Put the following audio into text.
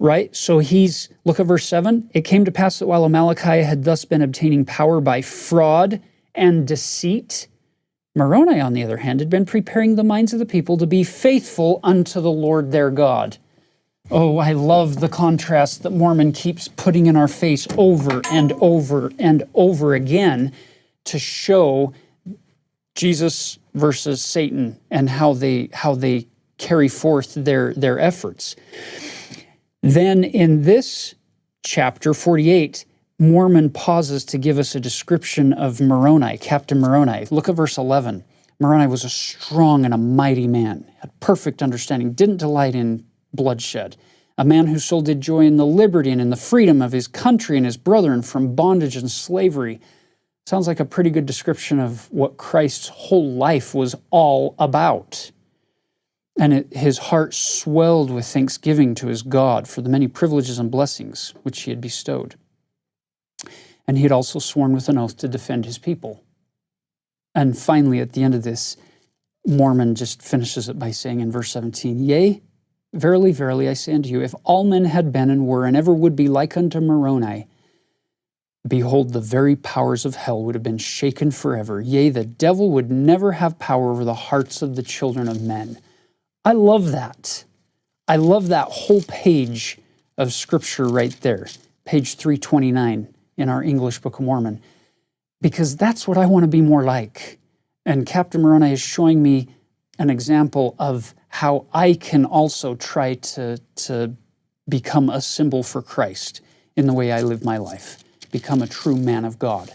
right? So look at verse 7. It came to pass that while Amaleki had thus been obtaining power by fraud and deceit, Moroni, on the other hand, had been preparing the minds of the people to be faithful unto the Lord their God. Oh, I love the contrast that Mormon keeps putting in our face over and over and over again to show Jesus versus Satan and how they carry forth their efforts. Then in this chapter 48, Mormon pauses to give us a description of Moroni, Captain Moroni. Look at verse 11. Moroni was a strong and a mighty man, had perfect understanding, didn't delight in bloodshed, a man whose soul did joy in the liberty and in the freedom of his country and his brethren from bondage and slavery. Sounds like a pretty good description of what Christ's whole life was all about. And his heart swelled with thanksgiving to his God for the many privileges and blessings which he had bestowed. And he had also sworn with an oath to defend his people. And finally, at the end of this, Mormon just finishes it by saying in verse 17, Yea, verily, verily, I say unto you, if all men had been and were and ever would be like unto Moroni, behold, the very powers of hell would have been shaken forever. Yea, the devil would never have power over the hearts of the children of men. I love that. I love that whole page of Scripture right there, page 329 in our English Book of Mormon, because that's what I want to be more like. And Captain Moroni is showing me an example of how I can also try to become a symbol for Christ in the way I live my life, become a true man of God.